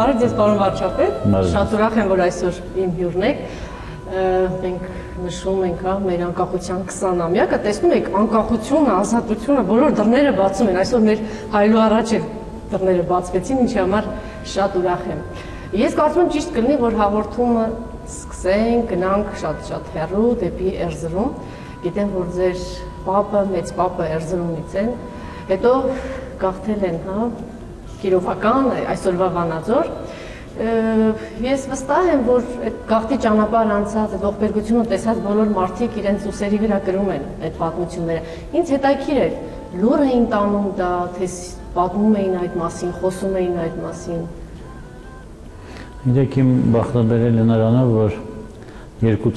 Բարև ձեզ, պարոն վարչապետ, շատ ուրախ եմ, որ այսօր իմ հյուրն եք, մենք նշում ենք մեր անկախության 20-ամյակը, տեսնում եք անկախությունը, ազատությունը, բոլոր դռները բացում են, այսօր մեր հայելու առաջ էլ դռները բացվեցին, ինչի համար շատ ուրախ եմ։ Ես կարծում եմ ճիշտ կլինի, որ հաղորդումը սկսենք, գնանք շատ հեռու դեպի Էրզրում, գիտեմ, որ ձեր պապը, մեծ պապը Էրզրումից են, հետո գաղթել են, Կիրովական, այսօրվա Վանաձոր, ես վստահ եմ, որ այդ գաղթի ճանապարհ անցած, այդ ողբերգությունը տեսած բոլոր մարդիկ իրենց ուսերի վրա գրում են այդ պատմությունները։ Ինձ հետաքրքիր էր, լուր էին տանում դա, թե պատմում էին այդ մասին, խոսում էին այդ մասին։ Իրեք իմ բախտաբերել է նրանով, որ երկու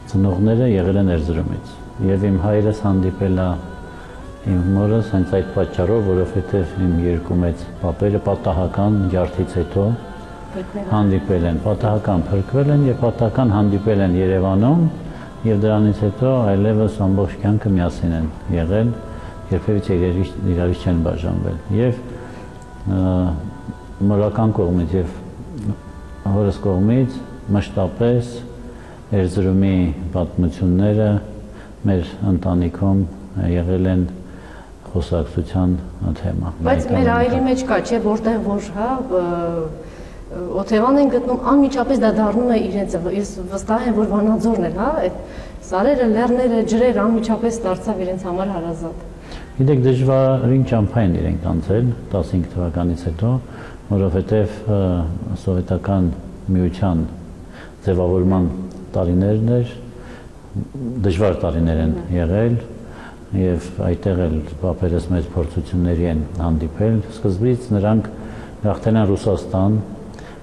ծնողները եղել են Էրզրումից, եւ իմ հայրս հանդիպել է իմ մորս հենց այդ պատճառով, որովհետև իմ երկու մեծ պապերը պատահական ջարդից հետո հանդիպել են, պատահական փրկվել են եւ պատահական հանդիպել են Երևանում եւ դրանից հետո այլևս ամբողջ կյանքը միասին են եղել, երբևիցե իրարից չեն բաժանվել եւ մորական կողմից եւ հորս կողմից մշտապես Էրզրումի պատմությունները մեր ընտանիքում եղել են խոսակցության թեմա։ Բայց մեր այրի մեջ կա, չէ, որտեղ որ օթևան են գտնում, անմիջապես դա դառնում է իրենցը, ես վստահ եմ, որ Վանաձորն էլ, այդ սարերը, լեռները, ջրեր անմիջապես դարձավ իրենց համար հարազատ։ Գիտեք, դժվարին ճամփա են իրենք անցել 15 թվականից հետո, որովհետև սովետական միության ձևավորման տարիներն էր, դժվար տարիներ են եղել, եւ այդտեղ էլ պապերս մեծ փորձությունների են հանդիպել։ Սկզբից նրանք գաղթել են Ռուսաստան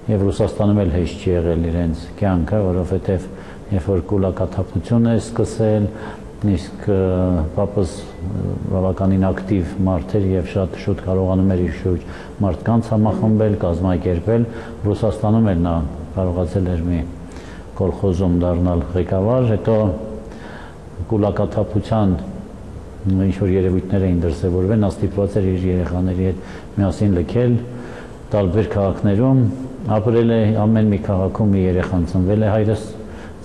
եւ Ռուսաստանում էլ հեշտ չի եղել իրենց կյանքը, որովհետեւ երբ որ կուլակաթափություն է սկսել, իսկ պապս բավականին ակտիվ մարդ էր եւ շատ շուտ կարողանում էր իր շուրջ մարդկանց համախմբել, կազմակերպել, Ռուսաստանում էլ նա կարողացել էր մի կոլխոզում դառնալ ղեկավար, հետո կուլակաթափության ինչ-որ երևույթներ էին դրսևորվել, նա ստիպված էր իր երեխաների հետ միասին լքել, տարբեր քաղաքներում, ապրել է ամեն մի քաղաքում մի երեխան ծնվել է, հայրս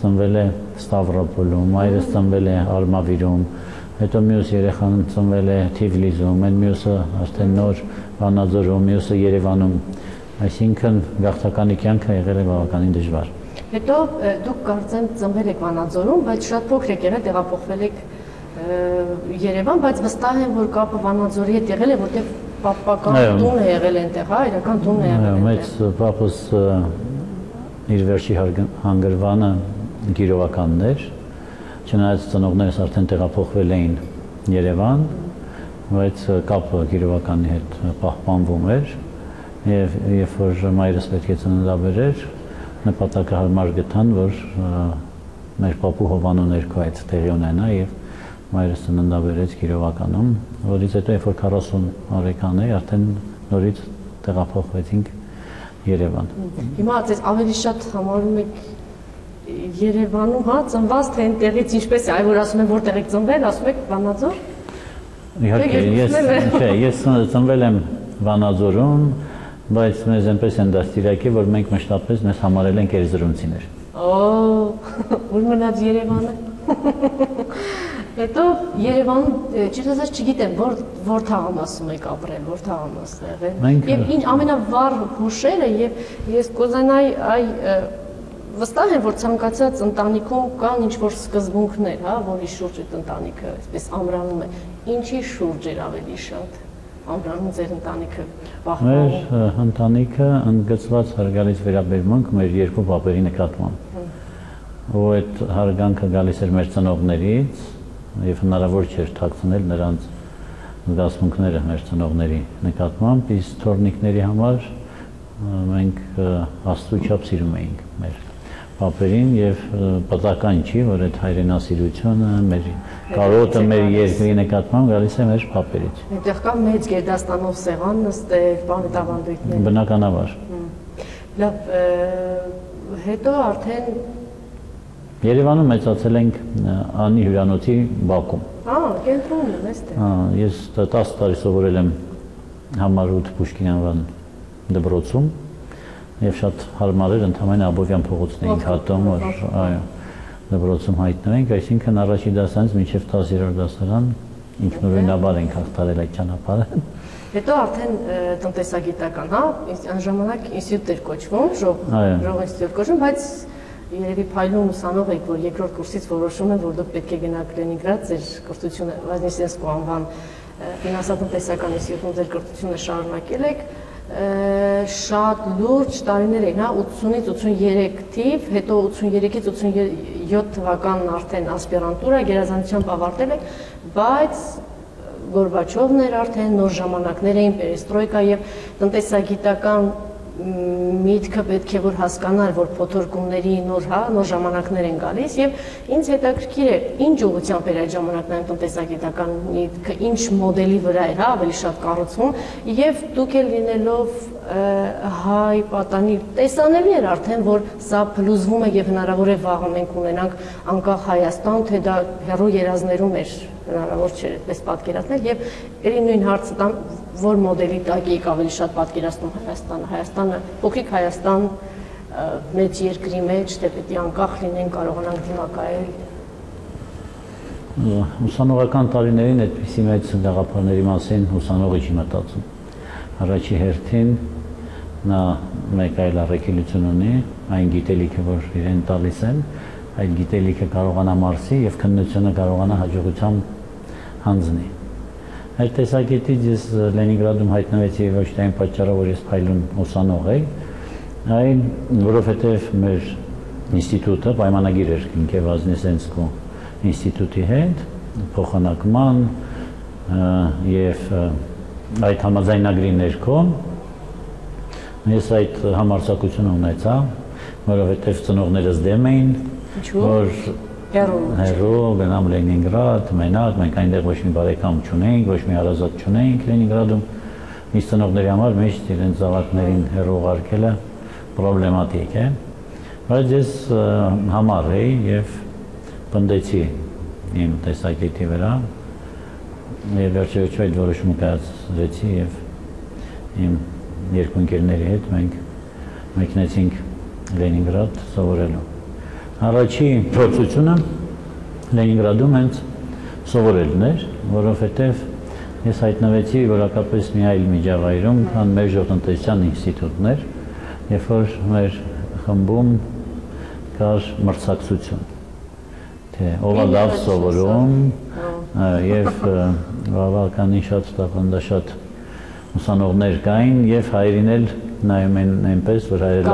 ծնվել է Ստավրոպոլում, հայրս ծնվել է Արմավիրում, հետո մյուս երեխան ծնվել է Թիֆլիսում, այն մյուսը արդեն նոր Վանաձորում, մյուսը Երևանում, այսինքն գաղթականի կյանքը եղել է բավականին դժվար։ Հետո դուք կարծեմ ծնվել եք Վանաձորում, բայց շատ փոքր եք եղել, տեղափոխվել եք Երևան, բայց վստահ եմ, որ կապը Վանաձորի հետ եղել է, որտեղ պապական տուն է եղել այնտեղ, իրական տուն է եղել այնտեղ։ Մեծ պապս իր վերջի հանգրվանը Կիրովականն էր, չնայած ծնողներս արդեն տեղափոխվել էին Երևան, բայց կապը Կիրովականի հետ պահպանվում էր եւ երբ որ մայրս պետք է ծննդաբերեր, նպատակահարմար գտան, որ մեր պապու հովանու ներքո այդ տեղի ունենա եւ մայրս ծննդաբերեց Կիրովականում, որից հետո երբ որ 40 տարեկան էի, արդեն նորից տեղափոխվեցինք Երևան։ Հիմա ձեզ ավելի շատ համարում եք Երևանում, ծնված թե այնտեղից ինչպես է, այ որ ասում են որտեղ եք ծնվել, ասում եք Վանաձոր։ Իհարկե, ես ծնվել եմ Վանաձորում, բայց մեզ այնպես են դաստիարակել, որ մենք մշտապես մեզ համարել ենք Էրզրումցիներ։ Ուր մնաց Երևանը։ Հետո Երևանում, ճիշտ ասած չգիտեմ, որ թաղամասում եք ապրել, որ թաղամասն եղել։ Եվ ինչ ամենավառ հուշերը եւ ես կուզենայի վստահ եմ, որ ցանկացած ընտանիքում կան ինչ-որ սկզբունքներ, որի շուրջ այդ ընտանիքը այսպես ամրանում է։ Ինչի շուրջ էր ավելի շատ ամրանում ձեր ընտանիքը պահպանում։ Մեր ընտանիքը ընդգծված հարգալից վերաբերմունք մեր երկու պապերի նկատմամբ։ Ու այդ հարգանքը գալիս էր մեր ծնողներից եւ հնարավոր չէր թաքցնել նրանց զգացմունքները մեր ծնողների նկատմամբ, իսկ թորնիկների համար մենք մենք աստծու չափ սիրում էինք մեր պապերին եւ պատական չի, որ այդ հայրենասիրությունը, մեր կարոտը, մեր երկրի նկատմամբ գալիս է մեր պապերից։ Այնտեղ կա մեծ գերդաստանով սեղան նստել, բանտավանդույթներ։ Բնականաբար։ Լավ, հետո արդեն Երևանում մեծացել ենք Անի հյուրանոցի բակում։ Կենտրոնում եմ այստեղ։ Ես 10 տարի սովորել եմ Համար 8 Պուշկին անվան դպրոցում եւ շատ հարմար էր ընդհանրապես Աբովյան փողոցն էինք հատում, որ այո, դպրոցում հայտնվենք, այսինքն առաջի դասանից մինչեւ 10-րդ դասարան ինքնուրույնաբար ենք հաղթարել այդ ճանապարհը։ Հետո արդեն տնտեսագիտական, այն ժամանակ ինստիտուտ էր կոչվում, ժող ինստիտուտ կոչվում, բայց երևի փայլուն ուսանող եք, որ երկրորդ կուրսից որոշում են, որ դուք պետք է գնաք Լենինգրադ, ձեր կրթությունը Վազնեսենսկու անվան ֆինանսատնտեսական ինստիտուտում ձեր կրթությունը շարունակել եք, շատ լուրջ տարիներ էին, 80-ից 83 թիվ, հետո 83-ից 87 թվականն արդեն ասպիրանտուրա գերազանցությամբ ավարտել եք, բայց Գորբաչովն էր արդեն, նոր ժամանակներ էին, պերեստրոյկա եւ տնտեսագիտական միտքը պետք է որ հասկանար, որ փոթորկումների նոր ժամանակներ են գալիս եւ ինձ հետաքրքիր է ինչ ուղղությամբ էր այդ ժամանակներում տնտեսագիտական միտքը, ինչ մոդելի վրա էր, ավելի շատ կառուցվում եւ դուք էլ լինելով հայ պատանի տեսանելի էր արդեն, որ սա փլուզվում է եւ հնարավոր է վաղը մենք ունենանք անկախ Հայաստան, թե դա հեռու երազներում էր հնարավոր չէր այդպես պատկերացնել եւ ելի նույն հարցը տամ, որ մոդելի տակ եք ավելի շատ պատկերացնում Հայաստանը, փոքրիկ Հայաստան մեծ երկրի մեջ, թե պետք է անկախ լինեն, կարողանանք դիմակայել։ Ուսանողական տարիներին այդպիսի մեծ գաղափարների մասին ուսանողը չի մտածում։ Առաջի հերթին նա մեկ այլ առաքելություն ունի, այն գիտելիքը, որ իրեն տալիս են, այդ գիտելիքը կարողանա մարսի եւ քննությունը կարողանա հաջողությամբ հանձնի։ Այդ տեսակետից ես Լենինգրադում հայտնվեցի ոչ թե այն պատճառով, որ ես փայլուն ուսանող էի, այլ որովհետեւ մեր ինստիտուտը պայմանագիր էր Վազնեսենսկու ինստիտուտի հետ, փոխանակման եւ այդ համաձայնագրի ներքո ես այդ համարձակությունը ունեցա, որովհետեւ ծնողներս դեմ էին, որ հեռու գնամ Լենինգրադ, մենակ, մենք այնտեղ ոչ մի բարեկամ չունեինք, ոչ մի հարազատ չունեինք Լենինգրադում, իսկ ծնողների համար միշտ իրենց զավակներին հեռու ուղարկելը պրոբլեմատիկ է, բայց ես համառ էի եւ պնդեցի իմ տեսակետի վրա եւ վերջերս այդ որոշումը կայացրեցի եւ իմ երկու ընկերների հետ մենք մեկնեցինք Լենինգրադ սովորելու։ Առաջի փորձությունը Լենինգրադում հենց սովորելն էր, որովհետև ես հայտնվեցի որակապես մի այլ միջավայրում, քան մեր ժողովրդական ինստիտուտն էր, երբ որ մեր խմբում կար մրցակցություն, թե ով է լավ սովորում, եւ բավականին շատ տաղանդաշատ ուսանողներ կային եւ հայերին էլ նայում են այնպես, որ հայերը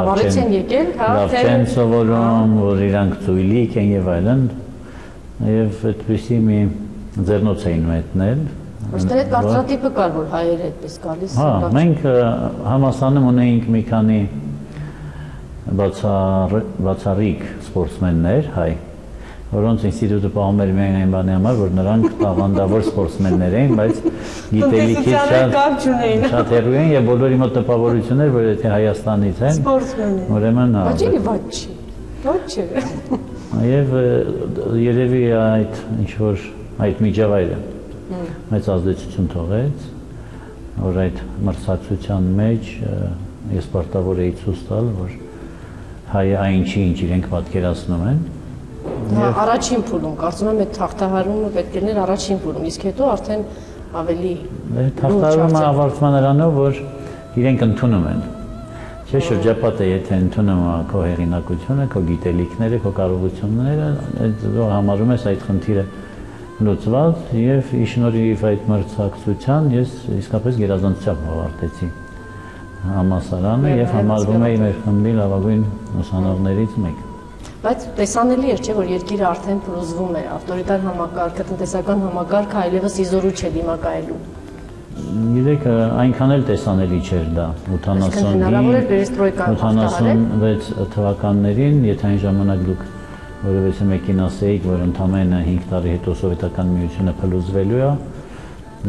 լավ չեն սովորում, որ իրանք ծույլիկ են եւ այլն, եւ այդպեսի մի ձեռնոց էին մտնել։ Ոստեր այդ կարծրատիպը կար, որ հայերը այդպես գալիս։ Մենք համասանում ունեինք մի քանի բացառիկ սպորտսմեններ, հայ, որոնց ինստիտուտը պահում էր միայն այն բանի համար, որ նրանք տաղանդավոր սպորտսմեններ էին, բայց գիտելիքից շատ հեռու էին եւ բոլորի մոտ տպավորություն էր, որ եթե Հայաստանից են, ուրեմն Բաճելի ված չի։ Ված չէ։ Եվ երևի այդ ինչ որ այդ միջավայրը մեծ ազդեցություն թողեց, որ այդ մրցակցության մեջ ես պարտավոր էի ցույց տալ, որ հայը այն չի, ինչ իրենք պատկերացնում են։ Առաջին փուլում, կարծում եմ այդ հաղթահարումը պետք է լիներ առաջին փուլում, իսկ հետո արդեն ավելի հաղթահարումը ավարտվում է նրանով, որ իրենք ընդունում են։ Չէ, շրջապատը եթե ընդունում է քո հեղինակությունը, քո գիտելիքները, քո կարողությունները, դու համարում ես այդ խնդիրը լուծված եւ ի շնորհիվ այդ մրցակցության ես իսկապես գերազանցությամբ ավարտեցի համալսարանը եւ համարվում էի մեր խմբի լավագույն ուսանողներից մեկը։ Բայց տեսանելի էր, չէ, որ երկիրը արդեն փլուզվում է, ավտորիտար համակարգը, տնտեսական համակարգը այլևս իզորու չէ դիմակայելու։ Գիտեք, այնքան էլ տեսանելի չէր դա 86 թվականներին, եթե այն ժամանակ դուք որևէ մեկին ասեիք, որ ընդամենը 5 տարի հետո սովետական միությունը փլուզվելու է,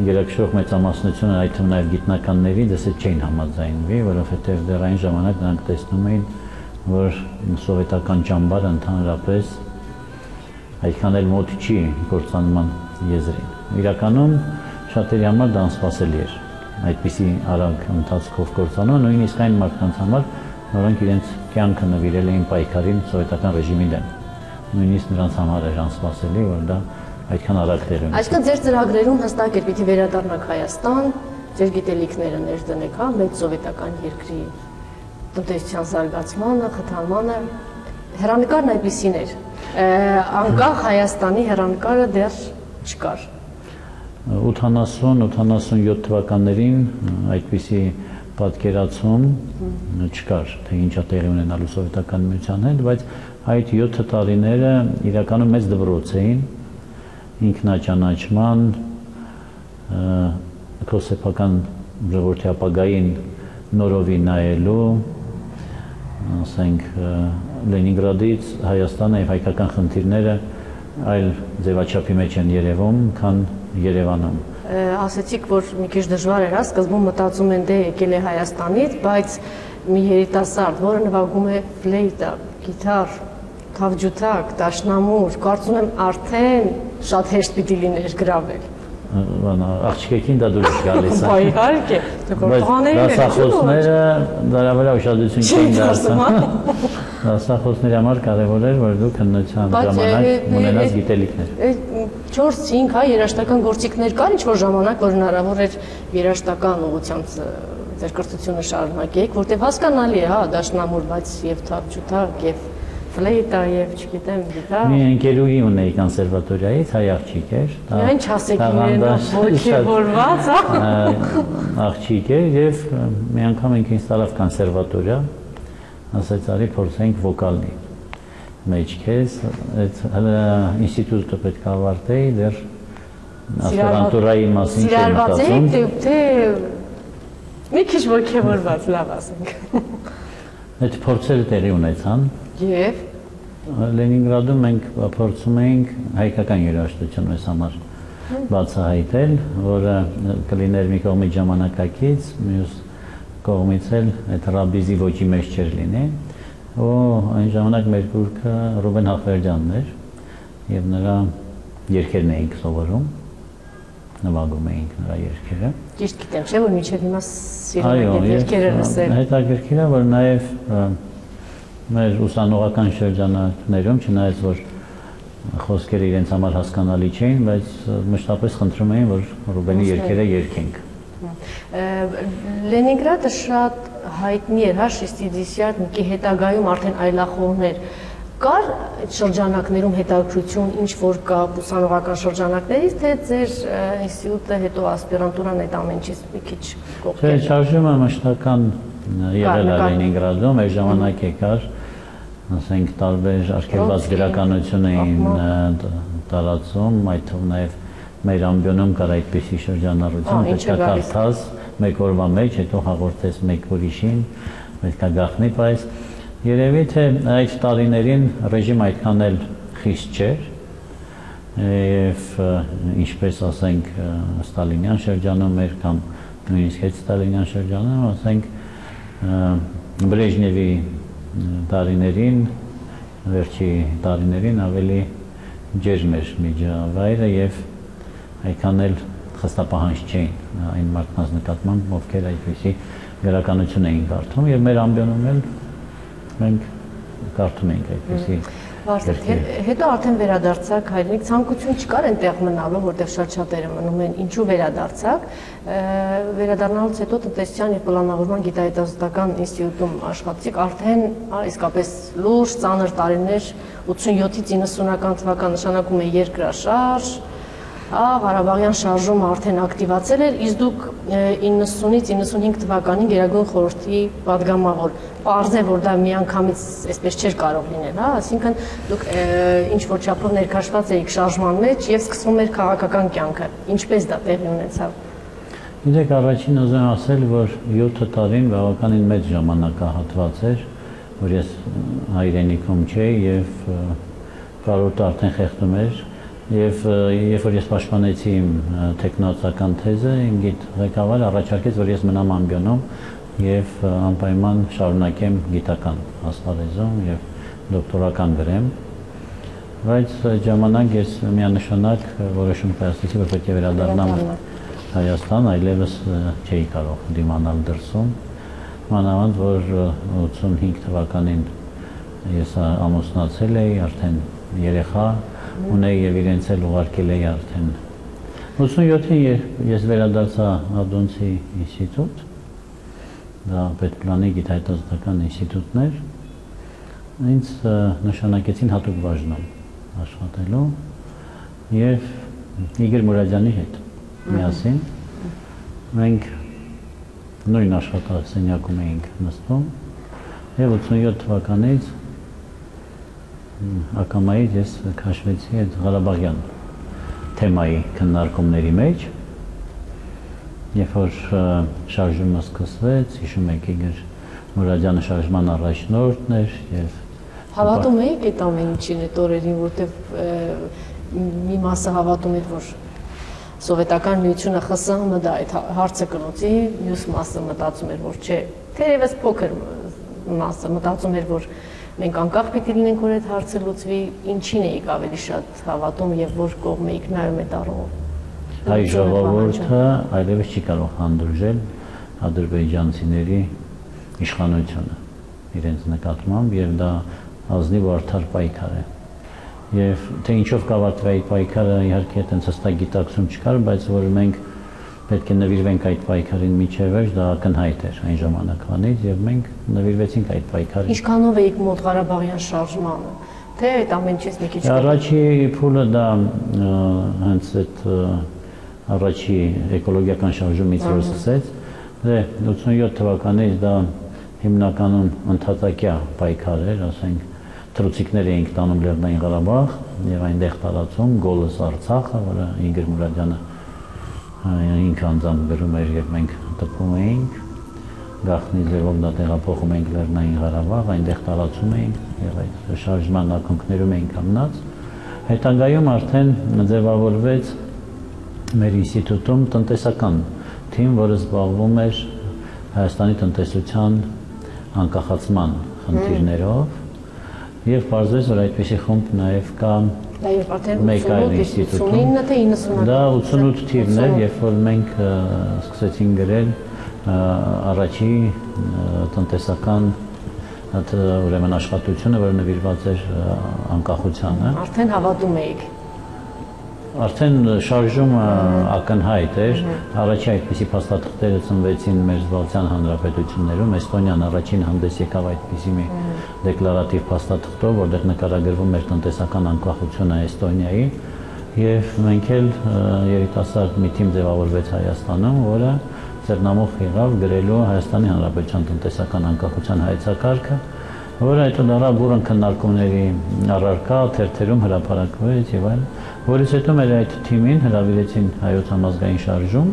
գերակշռող մեծամասնությունը, այդ թվում նաև գիտնականների, դες չէին համաձայնվի, որովհետև դեռ այն ժամանակ նրանք տեսնում էին, որ սովետական ճամբարը ընդհանրապես այդքան էլ մոտ չի կործանման եզրին։ Իրականում շատերի համար դա անսպասելի էր, այդպիսի արագ ընթացքով կործանումը, նույնիսկ այն մարդկանց համար, որոնք իրենց կյանքը նվիրել էին պայքարին սովետական ռեժիմի դեմ։ Նույնիսկ նրանց համար էր անսպասելի, որ դա այդքան արագ տեղ ունի։ Այսինքն ձեր ծրագրերում հստակ էր պիտի վերադառնաք Հայաստան, ձեր գիտելիքները ներդնեք, հա, մեծ սովետական երկրի տնտեսության զարգացմանը, խթանմանը, հեռանկարն այդպիսին էր։ Անկախ Հայաստանի հեռանկարը դեռ չկար։ 80-87 թվականներին այդպիսի պատկերացում չկար, թե ինչա տեղի ունենալու սովետական միության հետ, բայց այդ 7 տարիները իրականում մեծ դպրոց էին ինքնաճանաչման, քո սեփական ժողովրդի ապագային նորովի նայելու, ասենք Լենինգրադից Հայաստանը եւ հայկական խնդիրները այլ ձևաչափի մեջ են երևում, քան Երևանում։ Ասեցիք, որ մի քիչ դժվար էր, սկզբում մտածում են դե եկել է Հայաստանից, բայց մի երիտասարդ, որը նվագում է ֆլեյտա, գիտար, թավջութակ, դաշնամուր, կարծում եմ արդեն շատ հեշտ պիտի լիներ գրավել։ Աղջիկին դա դուրս գալիս է։ Իհարկե, դասախոսները դրա վրա ուշադրություն չէին դարձնում։ Դասախոսների համար կարևոր էր, որ դուք հնության ժամանակ ունենաս գիտելիքներ։ 4-5 հա երաժշտական գործիքներ կար ինչ-որ ժամանակ, որ հնարավոր էր երաժշտական ուղղությամբ ձեր կրթությունը շարունակեք, որտեղ հասկանալի է, հա, դաշնամուր, բայց եւ թավջութակ եւ ֆլեյտա եւ չգիտեմ գիտար։ Մի ընկերուհի ունեի կոնսերվատորիայից, հայ աղջիկ էր։ Ինչ ասեք իրեն, ոգևորված, հա։ Աղջիկ էր եւ մի անգամ ինքնից տարավ կոնսերվատորիա, ասեց արի փորձենք վոկալնի։ Մեջ քեզ այդ ինստիտուտը պետք է ավարտեի, դեռ ասպիրանտուրայի մասին չէի մտածում։ Թե մի քիչ ոգևորված, լավ ասենք։ Այդ փորձերը տեղի ունեցան։ Եվ Լենինգրադում մենք փորձում էինք հայկական երաժշտություն մեզ համար բացահայտել, որը կլիներ մի կողմից ժամանակակից, մյուս կողմից էլ այդ ռաբիզի ոճի մեջ չէր լինի, ու այն ժամանակ մեր գուրքը Ռուբեն Հախվերդյանն էր, եւ նրա երգերն էինք սովորում, նվագում էինք նրա երգերը։ Ճիշտ գիտեմ, չէ՞ որ մինչև հիմա սիրում եք երգերը լսել։ Հետաքրքիր է, որ նաեւ մեր ուսանողական շրջանակներում, չնայած որ խոսքերը իրենց համար հասկանալի չէին, բայց մշտապես խնդրում էին, որ Ռուբենի երգերը երգենք։ Լենինգրադը շատ հայտնի էր, հա, շեստիդեսյատ, մի հետագայում արդեն այլախոհներ կար այդ շրջանակներում հետաքրություն, ինչ որ կա ուսանողական շրջանակներից, թե ձեր ինստիտուտը հետո ասպիրանտուրան այդ ամեն ինչից մի քիչ կողքել։ Չէ, շարժումը մշտական եղել է Լենինգրադում, այդ ժամանակ եկար, ասենք տարբեր արգելված գրականություն էին տարածում, այդ թվում նաև մեր ամբիոնում կար այդպիսի շրջանառություն, պետք է կարդաս մեկ օրվա մեջ, հետո հաղորդես մեկ ուրիշին, պետք է գաղտնի պես։ Երևի թե այդ տարիներին ռեժիմը այդքան էլ խիստ չէր, եւ ինչպես ասենք ստալինյան շրջանում էր կամ նույնիսկ հետ ստալինյան շրջանում, ասենք Բրեժնևի տարիներին, վերջի տարիներին ավելի ջերմ էր միջավայրը եւ այդքան էլ խստապահանջ չէին այն մարդկանց նկատմամբ, ովքեր այդպիսի գրականություն էին կարդում եւ մեր ամբիոնում էլ մենք կարդում էինք այդպիսի Հետո արդեն վերադարձակ հայրենիք, ցանկություն չկար այնտեղ մնալու, որտեղ շատ շատերը մնում են, ինչու վերադարձակ, վերադառնալուց հետո տնտեսության եւ պլանավորման գիտահետազոտական ինստիտուտում աշխատեցիք, արդեն իսկապես լուրջ ծանր տարիներ 87-ից 90-ական թվական նշանակում է երկրաշարժ, Ղարաբաղյան շարժումը արդեն ակտիվացել էր, իսկ դուք 90-ից 95 թվականին Գերագույն խորհրդի падգամավոր, պարզ է, որ դա միանգամից այսպես չէր կարող լինել, հա, այսինքն դուք ինչ որ չափով ներքաշված էիք շարժման մեջ եւ սկսվում էր քաղաքական կյանքը, ինչպես դա տեղի ունեցավ։ Գիտեք, առաջին ուզում ասել, որ 7 տարին բավականին մեծ ժամանակահատված էր, որ ես հայրենիքում չէի եւ կարոտը արդեն խեղդում էր եւ երբ որ ես պաշտպանեցի իմ տեխնոլոգիական թեզը, իմ գիտ ղեկավարը առաջարկեց, որ ես մնամ ամբիոնում եւ անպայման շարունակեմ գիտական ասպարեզում եւ դոկտորական գրեմ, բայց ժամանակ ես միանշանակ որոշում կայացրեցի, որ պետք է վերադառնամ Հայաստան, այլևս չէի կարող դիմանալ դրսում, մանավանդ որ 85 թվականին ես ամուսնացել էի, արդեն երեխա ունեի եւ իրենց էլ ուղարկել էի արդեն 87-ին ես վերադարձա Ադոնցի ինստիտուտ, դա պետպլանի գիտահետազոտական ինստիտուտն էր, ինձ նշանակեցին հատուկ բաժնում աշխատելու եւ Իգոր Մուրադյանի հետ միասին մենք նույն աշխատասենյակում էինք նստում եւ 87 թվականից ակամայից ես քաշվեցի այդ Ղարաբաղյան թեմայի քննարկումների մեջ, երբ որ շարժումը սկսվեց, հիշում եք Իգոր Մուրադյանը շարժման առաջնորդն էր եւ հավատում եք այդ ամեն ինչին այդ օրերին, որտեվ մի մասը հավատում էր, որ Սովետական միությունը ԽՍՀՄ դա այդ հարցը կլուծի, մյուս մասը մտածում էր, որ չէ, թերևս փոքր մասը մտածում էր, որ մենք անկախ պիտի լինենք, որ այդ հարցը լուծվի, ինչին էիք ավելի շատ հավատում եւ որ կողմ էիք նայում այդ առումով։ Հայ ժողովուրդը այլևս չի կարող հանդուրժել ադրբեջանցիների իշխանությունը իրենց նկատմամբ եւ դա ազնիվ ու արդար պայքար է։ Եվ թե ինչով կավարտվի այդ պայքարը իհարկե այդպես հստակ գիտակցում չկար, բայց որ մենք պետք է նվիրվենք այդ պայքարին միջև վերջ, դա ակնհայտ էր այն ժամանակվանից եւ մենք նվիրվեցինք այդ պայքարին։ Ինչքանով էիք մոտ Ղարաբաղյան շարժմանը, թե այդ ամեն ինչից մի քիչ։ Առաջի փուլը դա հենց այդ առաջի էկոլոգիական շարժումից որ սկսեց, դե 87 թվականից դա հիմնականում ընդհատակյա պայքար էր, ասենք Թրուցիկներ էինք տանում Լեռնային Ղարաբաղ եւ այնտեղ տարածում Գոլս Արցախը, որը Իգոր Մուրադյանը ինքը անձամբ գրում էր եւ մենք տպում էինք, գաղտնի ձևով դա տեղափոխում էինք Լեռնային Ղարաբաղ, այնտեղ տարածում էինք եւ այդ շարժման ակունքներում էինք կանգնած։ Հետագայում արդեն ձևավորվեց մեր ինստիտուտում տնտեսական թիմ, որը զբաղվում էր Հայաստանի տնտեսության անկախացման խնդիրներով եւ բարձրացավ որ այդպեսի խումբ նաեւ կա մեկ այլ ինստիտուտում դա 88 թիվն էր երբ որ մենք սկսեցինք գրել առաջի տնտեսական ուրեմն աշխատությունը որը նվիրված էր անկախությանը արդեն հավատում էիք Արդեն շարժումը ակնհայտ էր, առաջի այդպիսի փաստաթղթերը ծնվեցին մեր զբաղության հանրապետություններում, Էստոնիան առաջին հանդես եկավ այդպիսի մի դեկլարատիվ փաստաթղթով, որտեղ նկարագրվում էր տնտեսական անկախությունը Էստոնիայի, եւ մենք էլ երիտասարդ մի թիմ ձևավորվեց Հայաստանում, որը ձեռնամուխ եղավ գրելու Հայաստանի Հանրապետության տնտեսական անկախության հայեցակարգը, որը այդ դրա բուրըն քննարկումների առարկա թերթերում հրապարակվեց եւ այլն, որից հետո մեր այդ թիմին հրավիրեցին հայոց համազգային շարժում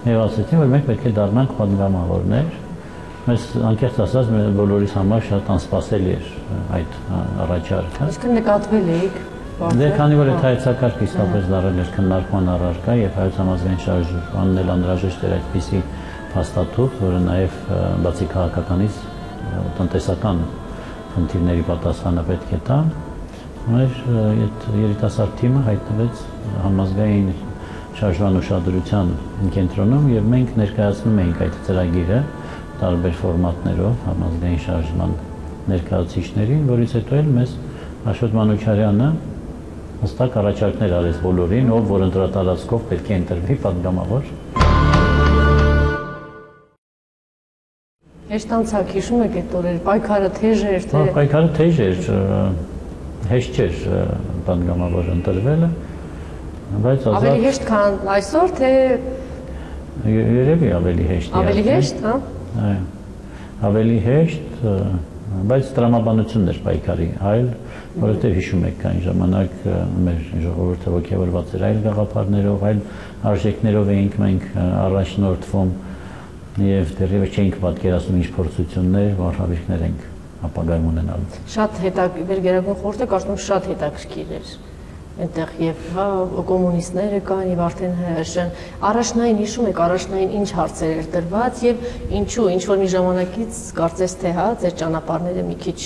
եւ ասացին, որ մենք պետք է դառնանք պատգամավորներ։ Մեզ անկեղծ ասած մեր բոլորիս համար շատ անսպասելի էր այդ առաջարկը։ Իսկ նկատվել էիք Դե քանի որ այդ հայեցակարգը իսկապես դարձել էր քննարկման առարկա եւ հայոց համազգային շարժումն էլ անհրաժեշտ էր այդպիսի փաստաթուղթ, որը նաեւ բացի քաղաքականից տնտեսական խնդիրների պատասխանը պետք է տա, մեր այդ երիտասարդ թիմը հայտնվեց համազգային շարժման ուշադրության կենտրոնում եւ մենք ներկայացնում էինք այդ ծրագիրը տարբեր ֆորմատներով համազգային շարժման ներկայացուցիչներին, որից հետո էլ մեզ Աշոտ Մանուչարյանը հստակ առաջարկներ արեց բոլորին, ով որ ընտրատարածքով պետք է ընտրվի պատգամավոր։ Հեշտ անցակ հիշում եք այդ օրերը, պայքարը թեժ էր, թե Պայքարը թեժ էր, հեշտ չէր պատգամավոր ընտրվելը, բայց ավելի հեշտ քան այսօր, թե երևի ավելի հեշտ է։ Ավելի հեշտ, հա։ Այո։ Ավելի հեշտ, բայց տրամաբանությունն էր պայքարի այլ, որովհետև հիշում եք այն ժամանակ մեր ժողովուրդը ոգևորված էր այլ գաղափարներով, այլ արժեքներով էինք մենք առաջնորդվում եւ դեռևս չէինք պատկերացնում ինչ փորձություններ, վարժավիքներ ենք ապագայում ունենալու։ Շատ հետաքրքիր Գերագույն խորհուրդը կարծում եմ շատ հետաքրքիր էր։ Այնտեղ եւ կոմունիստները կան եւ արդեն ՀՀՇ-ն առաջնային հիշում եք առաջնային ինչ հարցեր էր դրված եւ ինչու ինչ որ մի ժամանակից կարծես թե ձեր ճանապարհները մի քիչ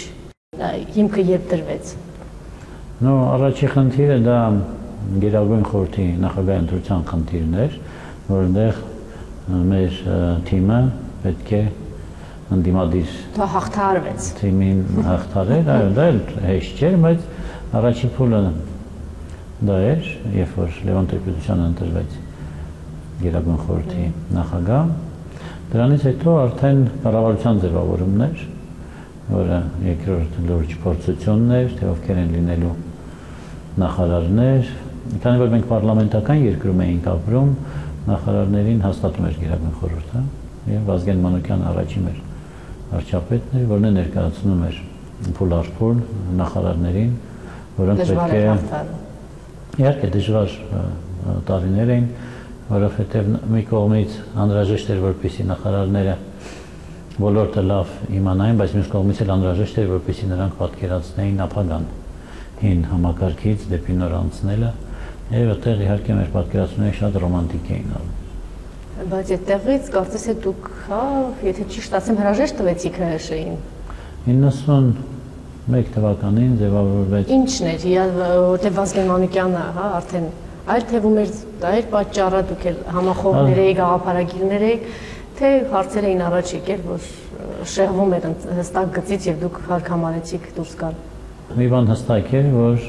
հիմքը երբ դրվեց։ Նո, առաջի խնդիրը դա Գերագույն խորհրդի նախագահ ընտրության խնդիրն էր, որտեղ մեր թիմը պետք է ընդդիմադիր դա հաղթահարվեց։ Թիմին հաղթարել, այո, դա էլ հեշտ չէր, բայց առաջին փուլը դա էր, երբ որ Լևոն Տեր-Պետրոսյանը ընտրվեց Գերագույն խորհրդի նախագահ, դրանից հետո արդեն կառավարության ձևավորումն էր, որը երկրորդ լուրջ փորձությունն էր, թե ովքեր են լինելու նախարարներ, քանի որ մենք պարլամենտական երկրում էինք ապրում, նախարարներին հաստատում էր Գերագույն խորհուրդը, եւ Վազգեն Մանուկյանը առաջին մեր վարչապետն էր, որն է ներկայացնում էր փուլ առ փուլ նախարարներին, որոնք պետք է իհարկե դժվար տարիներ էին, որովհետև մի կողմից անհրաժեշտ էր, որպեսզի նախարարները ոլորտը լավ իմանային, բայց մյուս կողմից էլ անհրաժեշտ էր, որպեսզի նրանք պատկերացնեին ապագան հին համակարգից դեպի նոր անցնելը, եւ այդտեղ իհարկե մեր պատկերացումները շատ ռոմանտիկ էին ալու։ Բայց այդտեղից կարծես է դուք, եթե ճիշտ ասեմ, հրաժեշտ տվեցիք ՀՀՇ-ին։ 91 թվականին ձևավորվեց։ Ինչն էր, որտեղ Վազգեն Մանուկյանը, արդեն այլ թվում էր, դա էր պատճառը, դուք էլ համախոհներ էիք, գաղափարագիրներ էիք, թե հարցեր էին առաջ եկել, որ շեղվում էր հստակ գծից եւ դուք հարկամարեցիք դուրս գալ։ Մի բան հստակ էր, որ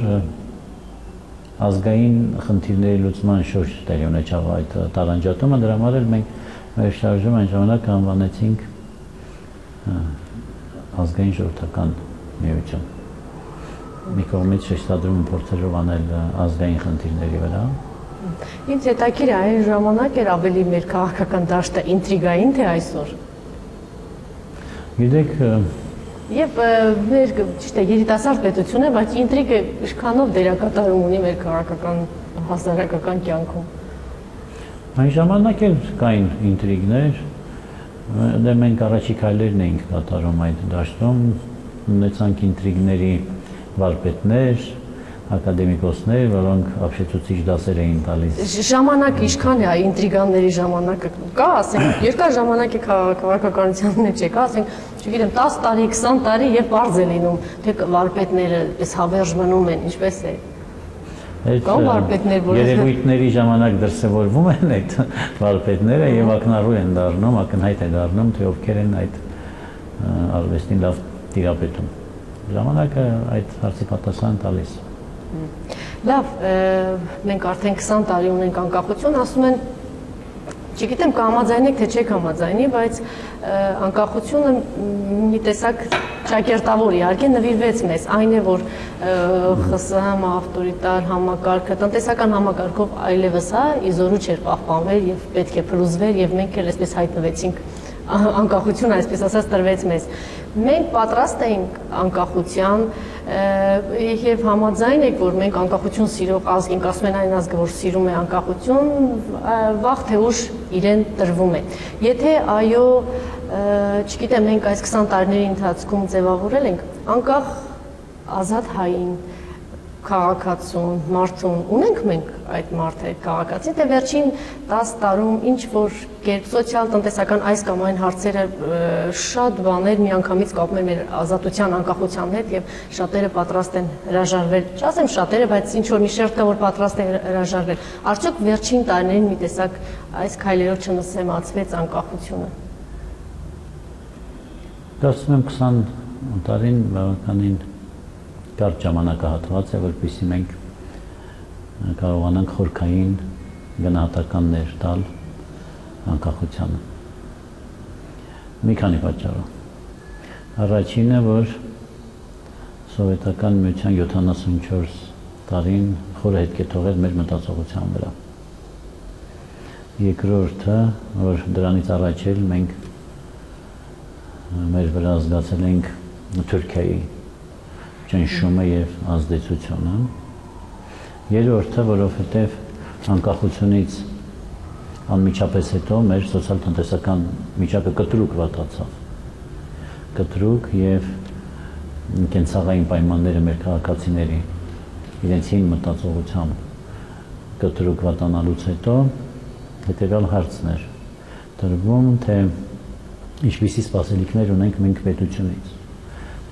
ազգային խնդիրների լուծման շուրջ տեղի ունեցավ այդ տարանջատումը, դրա համար էլ մենք մեր շարժումը այն ժամանակ անվանեցինք ազգային ժողովրդական միություն։ Մի կողմից շեշտադրում փորձելով անել ազգային խնդիրների վրա։ Ինձ հետաքրքիր է այն ժամանակ էր ավելի մեր քաղաքական դաշտը ինտրիգային թե այսօր։ Գիտեք, Եվ մեր ճիշտ է երիտասարդ պետություն է, բայց ինտրիգը ինչքանով դերակատարում ունի մեր քաղաքական հասարակական կյանքում։ Այն ժամանակ էլ կային ինտրիգներ, դե մենք առաջի քայլերն էինք կատարում այդ դաշտում, ունեցանք ինտրիգների վարպետներ, ակադեմիկոսներ, որոնք ապշեցուցիչ դասեր էին տալիս։ Ժամանակը ինչքան է ինտրիգանների ժամանակը կա, ասենք, երկար ժամանակ է քաղաքականության մեջ եկա, ասենք, չգիտեմ, 10 տարի, 20 տարի եւ բարձ է լինում, թե վարպետները պես հավերժ մնում են, ինչպես է։ Կան վարպետներ, որ երևույթների ժամանակ դրսևորվում են այդ վարպետները եւ ակնառու են դառնում, ակնհայտ է դառնում, թե ովքեր են այդ արվեստին լավ տիրապետում։ Ժամանակը այդ հարցի պատասխան տալիս։ Լավ, մենք արդեն 20 տարի ունենք անկախություն, ասում են, չգիտեմ կհամաձայնեք թե չեք համաձայնի, բայց անկախությունը մի տեսակ ճակերտավոր իհարկե նվիրվեց մեզ, այն է, որ ԽՍՀՄ ավտորիտար համակարգը, տնտեսական համակարգով այլևս իզորու չէր պահպանվել եւ պետք է փլուզվեր եւ մենք էլ այսպես հայտնվեցինք անկախությունը, այսպես ասած, տրվեց մեզ։ Մենք պատրաստ էինք անկախության եւ համաձայն եք, որ մենք անկախություն սիրող ազգ ենք, ասում են այն ազգը, որ սիրում է անկախություն, վաղ թե ուշ իրեն տրվում է։ Եթե այո, չգիտեմ, մենք այս 20 տարիների ընթացքում ձևավորել ենք անկախ ազատ հային քաղաքացուն, մարդուն, ունենք մենք այդ մարդը, այդ քաղաքացին, թե վերջին 10 տարում ինչ որ կերպ սոցիալ-տնտեսական այս կամ այն հարցերը շատ բաներ միանգամից կապում են մեր ազատության, անկախության հետ եւ շատերը պատրաստ են հրաժարվել, չասեմ շատերը, բայց ինչ որ մի շերտ կա, որ պատրաստ է հրաժարվել։ Արդյոք վերջին տարիներին մի տեսակ այս քայլերով չնսեմացվեց անկախությունը։ Կարծում եմ 20 տարին բավականին կարճ ժամանակահատված է, որպեսզի մենք կարողանանք խորքային գնահատականներ տալ անկախությանը։ Մի քանի պատճառով։ Առաջինը, որ սովետական միության 74 տարին խորը հետք է թողել մեր մտածողության վրա։ Երկրորդը, որ դրանից առաջ էլ մենք մեր վրա զգացել ենք Թուրքիայի ճնշումը եւ ազդեցությունը։ Երրորդը, որովհետեւ անկախությունից անմիջապես հետո մեր սոցիալ-տնտեսական միջակը կտրուկ վատացավ։ Կտրուկ եւ կենցաղային պայմանները մեր քաղաքացիների իրենց հին մտածողությամբ կտրուկ վատանալուց հետո հետեւյալ հարցն էր դրվում, թե ինչպիսի սպասելիքներ ունենք մենք պետությունից։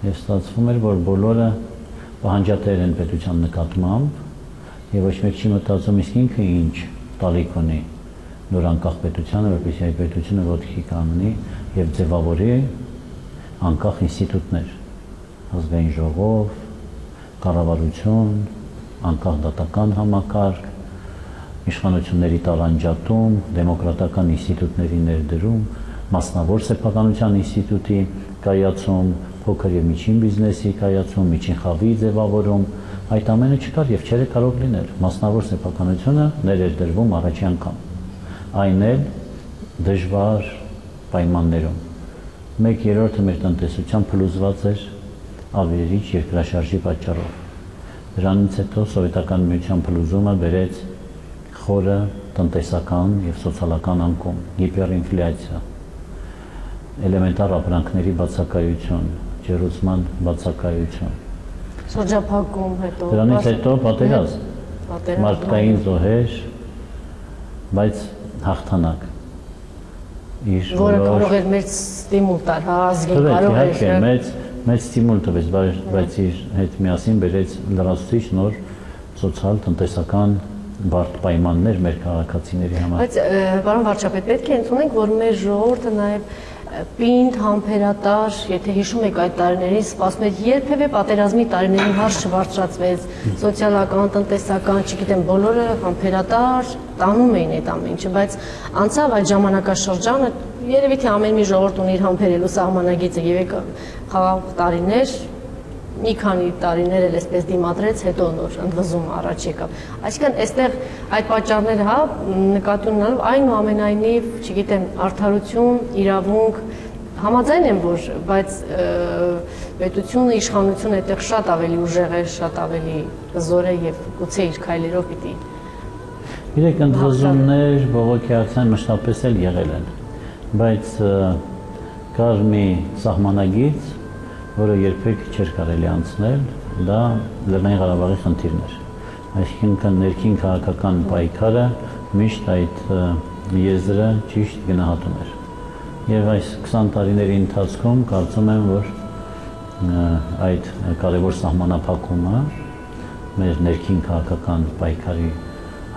Եվ ստացվում էր, որ բոլորը պահանջատեր են պետության նկատմամբ եւ ոչ մեկ չի մտածում իսկ ինքը ինչ տալիք ունի նոր անկախ պետությանը, որպեսզի այդ պետությունը ոտքի կանգնի եւ ձևավորի անկախ ինստիտուտներ, ազգային ժողով, կառավարություն, անկախ դատական համակարգ, իշխանությունների տարանջատում, դեմոկրատական ինստիտուտների ներդրում, մասնավոր սեփականության ինստիտուտի կայացում, փոքր եւ միջին բիզնեսի կայացում, միջին խավի ձևավորում, այդ ամենը չկար եւ չէր կարող լինել։ Մասնավոր սեփականությունը ներեր դրվում առաջի անգամ, այն էլ դժվար պայմաններում։ 1/3-ը մեր տնտեսության փլուզված էր ավերիչ երկրաշարժի պատճառով։ Դրանից հետո սովետական միության փլուզումը բերեց խորը տնտեսական եւ սոցիալական անկում, հիպերինֆլյացիա, էլեմենտար ապրանքների բացակայություն, ջերուցման բացակայություն։ Շրջափակում հետո։ Դրանից հետո պատերազմ, մարդկային զոհեր, բայց հաղթանակ։ Որը կարող էր մեծ ստիմուլ տալ, ազգին կարող էր մեծ ստիմուլ տվեց, բայց իր հետ միասին բերեց լրացուցիչ նոր սոցիալ-տնտեսական բարդ պայմաններ մեր քաղաքացիների համար։ Բայց պարոն վարչապետ, պետք է ընդունենք, որ մեր ժողովուրդը նաև պինդ, համբերատար, եթե հիշում եք այդ տարիներին, սպասում էր երբևէ պատերազմի տարիներին հարց չբարձրացվեց, սոցիալական, տնտեսական, չգիտեմ, բոլորը համբերատար տանում էին այդ ամեն ինչը, բայց անցավ այդ ժամանակաշրջանը, երևի թե ամեն մի ժողովուրդ ունի իր համբերելու սահմանագիծը եւ խաղաղ տարիներ, մի քանի տարիներ էլ այսպես դիմադրեց, հետո նոր ընդվզումը առաջ եկավ։ Այսինքն այստեղ այդ պատճառները, հա, նկատի ունենալով այնուամենայնիվ, չգիտեմ, արդարություն, իրավունք, համաձայն եմ, որ, բայց պետությունը, իշխանությունը այդտեղ շատ ավելի ուժեղ է, շատ ավելի հզոր է եւ գուցե իր քայլերով պիտի։ Իրեք ընդվզումներ, բողոքի ակցիան մշտապես էլ եղել են, բայց կար մի սահմանագիծ, որը երբեք չէր կարելի անցնել, դա Լեռնային Ղարաբաղի խնդիրն էր։ Այսինքն ներքին քաղաքական պայքարը միշտ այդ եզրը ճիշտ գնահատում էր։ Եվ այս 20 տարիների ընթացքում կարծում եմ, որ այդ կարևոր սահմանափակումը մեր ներքին քաղաքական պայքարի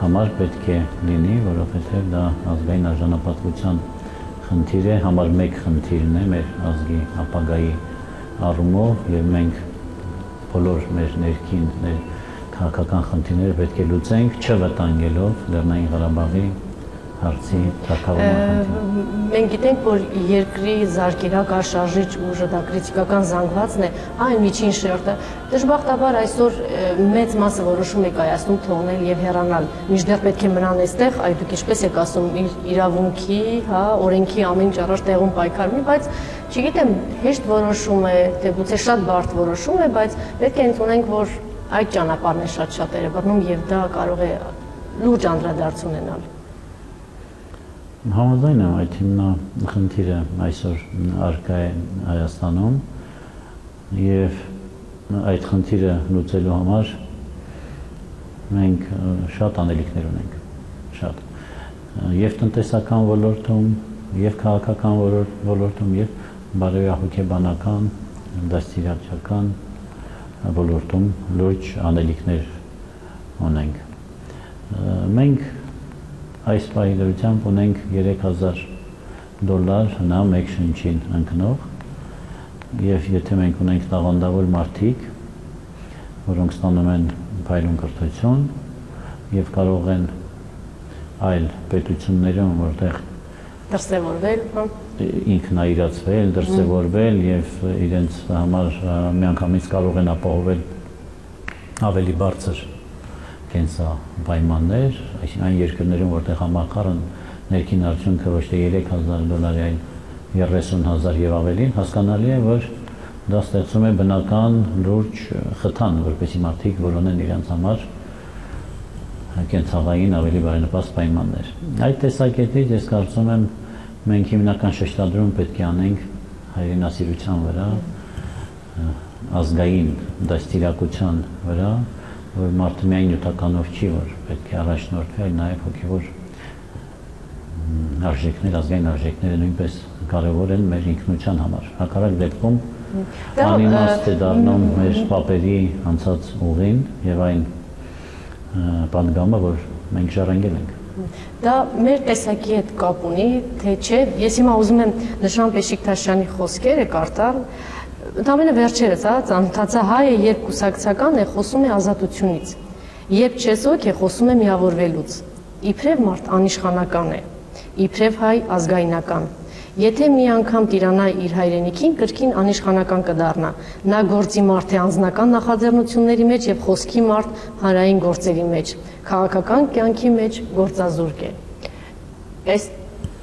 համար պետք է լինի, որովհետև դա ազգային արժանապատվության խնդիր է, համար մեկ խնդիրն է մեր ազգի ապագայի առումով եւ մենք բոլոր մեր ներքին քաղաքական խնդիրները պետք է լուծենք, չվտանգելով Լեռնային Ղարաբաղի հարցի թակավորման խնդիրը։ Մենք գիտենք, որ երկրի զարգերակար շարժիչ ուժը դա քրիտիկական զանգվածն է, այն միջին շերտը, դժբախտաբար այսօր մեծ մասը որոշում է կայացնում թողնել եւ հեռանալ։ Մինչդեռ պետք է մնան այստեղ, այ դուք ինչպես եք ասում, իրավունքի, հա, օրենքի ամեն ինչ առաջ տեղում պայքարում, բայց չգիտեմ, հեշտ որոշում է, թե գուցե շատ բարդ որոշում է, բայց պետք է ընդունենք, որ այդ ճանապարհն է շատ-շատերը բռնում եւ դա կարող է լուրջ անդրադարձ ունենալ։ Համաձայն եմ, այդ հիմնախնդիրը այսօր առկա է Հայաստանում եւ այդ խնդիրը լուծելու համար մենք շատ անելիքներ ունենք, շատ, եւ տնտեսական ոլորտում, եւ քաղաքական ոլորտում, եւ բարոյահոգեբանական, դաստիարակչական ոլորտում լուրջ անելիքներ ունենք։ Մենք այս պահի դրությամբ ունենք $3000 հնա մեկ շնչին ընկնող եւ եթե մենք ունենք տաղանդավոր մարդիկ, որոնք ստանում են փայլուն կրթություն եւ կարող են այլ պետություններում, որտեղ դրսևորվել, ինքնայրացվել, դրսևորվել եւ իրենց համար միանգամից կարող են ապահովել ավելի բարձր կենսապայմաններ, այսինքն այն երկրներում, որտեղ համախառն ներքին արդյունքը ոչ թե $3000, այլ 30,000 եւ ավելին, հասկանալի է, որ դա ստեղծում է բնական լուրջ խթան, որպեսզի մարդիկ որոնեն իրենց համար կենցաղային ավելի բարենպաստ պայմաններ։ Այդ տեսակետից ես կարծում եմ մենք հիմնական շեշտադրում պետք է անենք հայրենասիրության վրա, ազգային դաստիարակության վրա, որ մարդը միայն նյութականով չի, որ պետք է առաջնորդվի, այլ նաև հոգևոր արժեքներ, ազգային արժեքները նույնպես կարևոր են մեր ինքնության համար։ Հակառակ դեպքում անիմաստ է դառնում մեր պապերի անցած ուղին եւ այն պատգամը, որ մենք ժառանգել ենք։ Դա մեր տեսակի հետ կապ ունի, թե չէ։ Ես հիմա ուզում եմ Նժան Բեշիկտաշյանի խոսքերը կարդալ։ Ընդամենը վերջերս, ծանոթացա հայը, երբ կուսակցական է, խոսում է ազատությունից, երբ չեսօք է, խոսում է միավորվելուց, իբրև մարդ անիշխանական է, իբրև հայ ազգայնական, եթե մի անգամ տիրանա իր հայրենիքին, կրկին անիշխանական կդառնա, նա գործի մարդ է անձնական նախաձեռնությունների մեջ և խոսքի մարդ հանրային գործերի մեջ, քաղաքական կյանքի մեջ գործազուրկ է։ Այս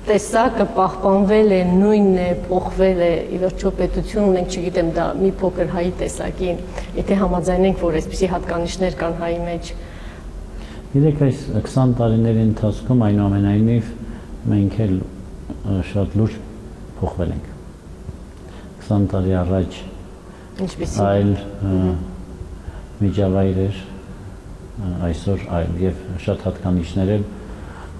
տեսակը պահպանվել է, նույնն է, փոխվել է, ի վերջո պետություն ունենք, չգիտեմ, դա մի փոքր հայի տեսակին, եթե համաձայնենք, որ այսպիսի հատկանիշներ կան հայի մեջ։ Գիտեք, այս 20 տարիների ընթացքում այնուամենայնիվ մենք էլ շատ լուրջ փոխվել ենք։ 20 տարի առաջ այլ միջավայրեր, այսօր այլ, եւ շատ հատկանիշներ էլ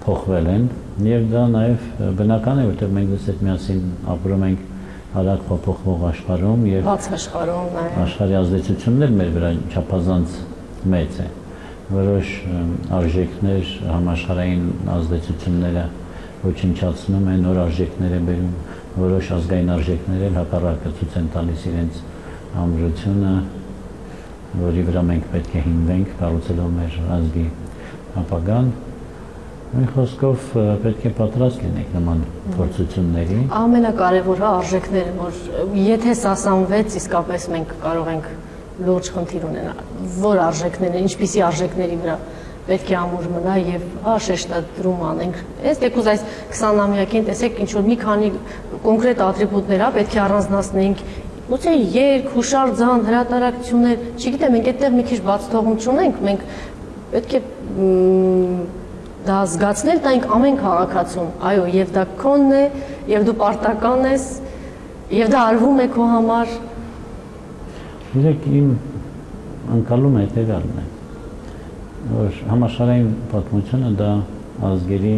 փոխվել են, եւ դա նաեւ բնական է, որտեղ մենք դες միասին ապրում ենք արագ փոփոխվող աշխարհում եւ բաց աշխարհում, աշխարհի ազդեցությունն մեր վրա չափազանց մեծ է։ Որոշ արժեքներ, համաշխարհային ազդեցությունները ոչնչացնում են, նոր արժեքներ են բերում, որոշ ազգային արժեքներ էլ հակառակը ցույց են տալիս իրենց ամրությունը, որի վրա մենք պետք է հիմնենք, կառուցելով մեր ազգի ապագան։ Մի խոսքով պետք է պատրաստ լինենք նման փորձությունների։ Ամենակարևորը արժեքները, որ եթե սասանվեց, իսկապես մենք կարող ենք լուրջ խնդիր ունենալ։ Որ արժեքներն են, ինչպիսի արժեքների վրա պետք է ամուր մնա եւ շեշտադրում անենք։ Այս դեպքում այս 20-ամյակին տեսեք ինչ որ մի քանի կոնկրետ ատրիբուտներ պետք է առանձնացնենք։ Ուցե երգ, հուշարձան, հրատարակություններ, չգիտեմ, մենք այդտեղ մի քիչ բաց թողում չունենք, մենք պետք է դա զգացնել տանք ամեն քաղաքացուն, այո, եւ դա քոնն է, եւ դու պարտական ես, եւ դա արվում է քո համար։ Գիտեք, իմ անցալում է հետևյալն է, որ համաշխարհային պատմությունը դա ազգերի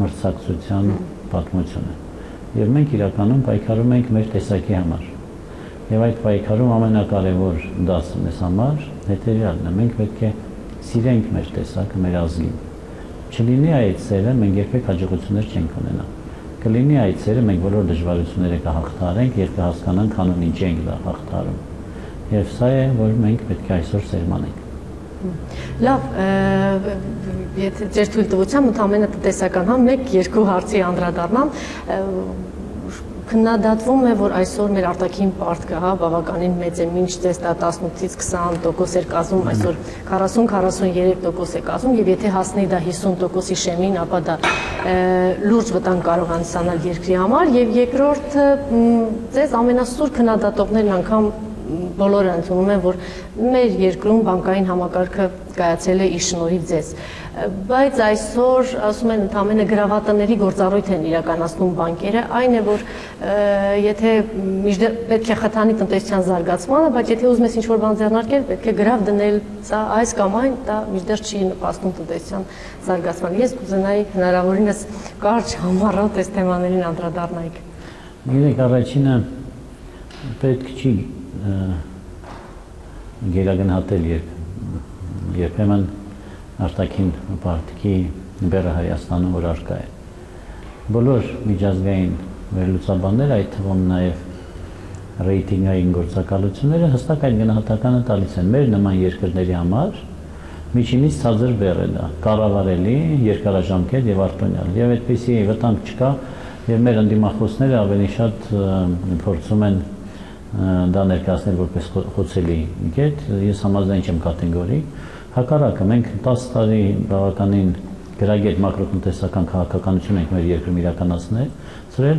մրցակցության պատմություն է, եւ մենք իրականում պայքարում ենք մեր տեսակի համար, եւ այդ պայքարում ամենակարևոր դասը մեզ համար հետևյալն է, մենք պետք է սիրենք մեր տեսակը, մեր ազգին։ Չլինի այդ սերը, մենք երբեք հաջողություններ չենք ունենա։ Կլինի այդ սերը, մենք բոլոր դժվարությունները կհաղթարենք եւ կհասկանանք հանուն ինչ ենք դա հաղթարում։ Եվ սա է, որ մենք պետք է այսօր սերմանենք։ Լավ, եթե ձեր թույլտվությամբ ընդամենը տնտեսական, մեկ-երկու հարցի անդրադառնամ, քննադատվում է, որ այսօր մեր արտաքին պարտքը, բավականին մեծ է, մինչ դες դա 18-ից 20% էր կազմում, այսօր 40-43% է կազմում, եւ եթե հասնի դա 50%-ի շեմին, ապա դա լուրջ վտանգ կարող է ստանալ երկրի համար, եւ երկրորդը ձեզ ամենասուր քննադատողներն անգամ բոլորը ընդունում են, որ մեր երկրում բանկային համակարգը կայացել է իր շնորհիվ ձեզ, բայց այսօր ասում են ընդամենը գրավատների գործառույթ են իրականացնում բանկերը, այն է, որ եթե միշտ պետք է խթանի տնտեսության զարգացմանը, բայց եթե ուզում ես ինչ-որ բան ձեռնարկել, պետք է գրավ դնել, սա այս կամ այն, դա միշտ չի նպաստում տնտեսության զարգացմանը։ Ես կուզենայի հնարավորինս կարճ համառոտ այս թեմաներին անդրադառնայիք։ Գիտեք, առաջինը պետք չի գերագնահատել երբեմն արտաքին պարտքի բեռը Հայաստանում որ առկա է։ Բոլոր միջազգային վերլուծաբանները, այդ թվում նաև ռեյտինգային գործակալությունները հստակ այդ գնահատականը տալիս են։ Մեր նման երկրների համար միջինից ցածր բեռ է դա, կառավարելի, երկարաժամկետ եւ արտոնյալ։ Եվ այդպիսի վտանգ չկա, եւ մեր ընդդիմախոսները ավելի շատ փորձում են դա ներկայացնել որպես խոցելի կետ, ես համաձայն չեմ կատեգորի, հակառակը մենք 10 տարի բավականին գրագետ մակրոտնտեսական քաղաքականություն ենք մեր երկրում իրականացնել,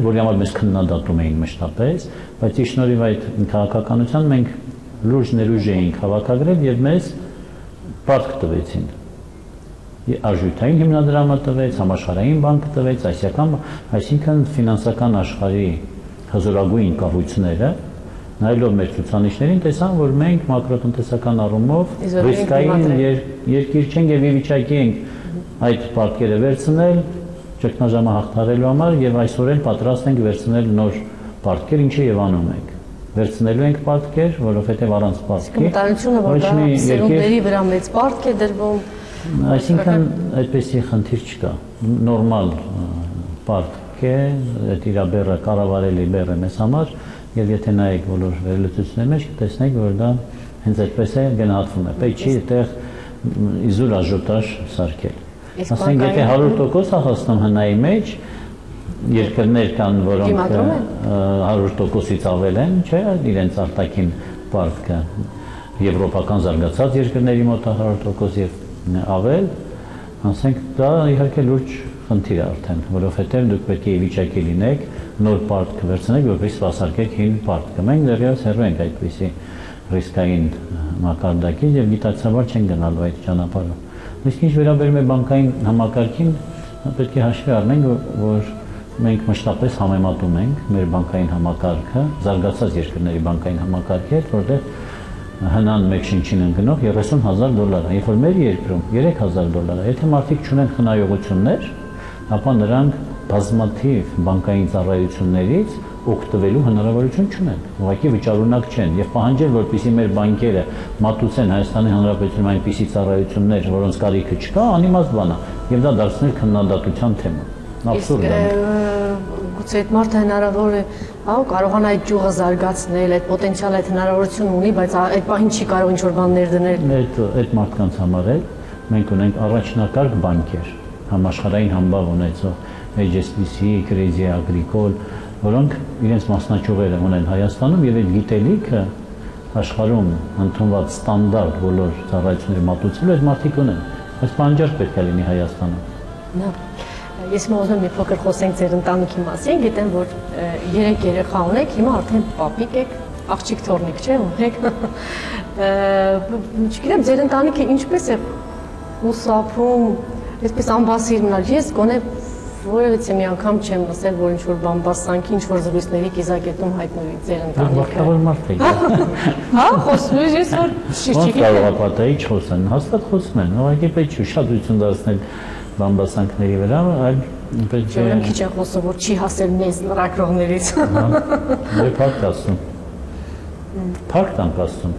որի համար մեզ քննադատում էին մշտապես, բայց ի շնորհիվ այդ քաղաքականության մենք լուրջ ներուժ էինք հավաքագրել եւ մեզ պարտք տվեցին։ Արժութային հիմնադրամը տվեց, համաշխարհային բանկը տվեց, ասիական, այսինքն ֆինանսական աշխարհի հզորագույն կառույցները նայելով մեր ցուցանիշներին տեսան, որ մենք մակրոտնտեսական առումով ռիսկային երկիր չենք եւ վիճակի ենք այդ պարտքերը վերցնել ճգնաժամը հաղթարելու համար եւ այսօր էլ պատրաստ ենք վերցնել նոր պարտքեր, ինչը եւ անում ենք։ Վերցնելու ենք պարտքեր, որովհետեւ առանց պարտքի մտածությունը որ դա սերունդների վրա մեծ պարտք է դրվում, այսինքն այդպեսի խնդիր չկա։ Նորմալ պարտք է, այդ իր բեռը կառավարելի բեռ է մեզ համար, եւ եթե նայեք բոլոր վերլուծությունների մեջ կտեսնեք, որ դա հենց այդպես է գնահատվում է։ Պետք չի այդտեղ իզուր աժոտաժ սարքել։ Ասենք եթե 100% է հասնում հնայի մեջ, երկրներ կան, որոնք 100%-ից ավել են, չէ, իրենց արտաքին պարտքը եվրոպական զարգացած երկրների մոտ 100% եւ ավել, ասենք դա իհարկե լուրջ խնդիր է արդեն, որովհետեւ դուք պետք է վիճակի լինեք նոր պարտք վերցնեք, որպես սպասարկեք հին պարտքը։ Մենք դեռևս հեռու ենք այդպիսի ռիսկային մակարդակից եւ գիտակցաբար չեն գնալու այդ ճանապարհով։ Իսկ ինչ վերաբերում է բանկային համակարգին, պետք է հաշվի առնենք, որ մենք մշտապես համեմատում ենք մեր բանկային համակարգը զարգացած երկրների բանկային համակարգի հետ, որտեղ հնան մեկ շնչին ընկնող $30,000 է, երբ որ մեր երկրում $3,000 է։ Եթե մարդիկ չունեն խնայողություններ, ապա նրանք բազմաթիվ բանկային ծառայություններից օգտվելու հնարավորություն չունեն, ուղղակի վճարունակ չեն եւ պահանջել, որպեսզի մեր բանկերը մատուցեն Հայաստանի Հանրապետությունում այնպիսի ծառայություններ, որոնց կարիքը չկա, անիմաստ բան է եւ դա դարձնել քննադատության թեմա։ Աբսուրդ է։ Գուցե այդ մարդը հնարավոր է, կարողանա այդ ճյուղը զարգացնել, այդ պոտենցիալ, այդ հնարավորությունը ունի, բայց այդ պահին չի կարող ինչ-որ բան ներդնել։ Այդ մարդկանց համար էլ մենք ունենք առաջնակարգ բանկեր, համաշխարհային համբավ ունեցող HSBC, Crédit Agricole, որոնք իրենց մասնաճյուղերը ունեն Հայաստանում եւ այդ գիտելիքը աշխարհում ընդունված ստանդարտ բոլոր ծառայությունների մատուցելու այդ մարդիկ ունեն։ Այս պահանջարկ պետք է լինի Հայաստանում։ Ես ուզում եմ մի փոքր խոսենք ձեր ընտանիքի մասին, գիտեմ, որ 3 երեխա ունեք, հիմա արդեն պապիկ եք, աղջիկ թոռնիկ, չէ՞, ունեք։ Չգիտեմ, ձեր ընտանիքը ինչպես է խուսափում, այսպես անբասիր մնալ։ Ես գոնե որևիցե մի անգամ չեմ լսել, որ ինչ-որ բամբասանքի, ինչ-որ զրույցների կիզակետում հայտնվի ձեր ընտանիքը։ Բախտավոր մարդ եք։ Հա, խոսում ես, որ ոնց կարող է պատահի չխոսեն, հաստատ խոսում են, ուղղակի պետք չի շատություն դարձնել բամբասանքների վրա, այլ պետք է քիչ է խոսում, որ չի հասել մեզ լրագրողներից։ Դե փակ ասում։ Փակ տանք ասում։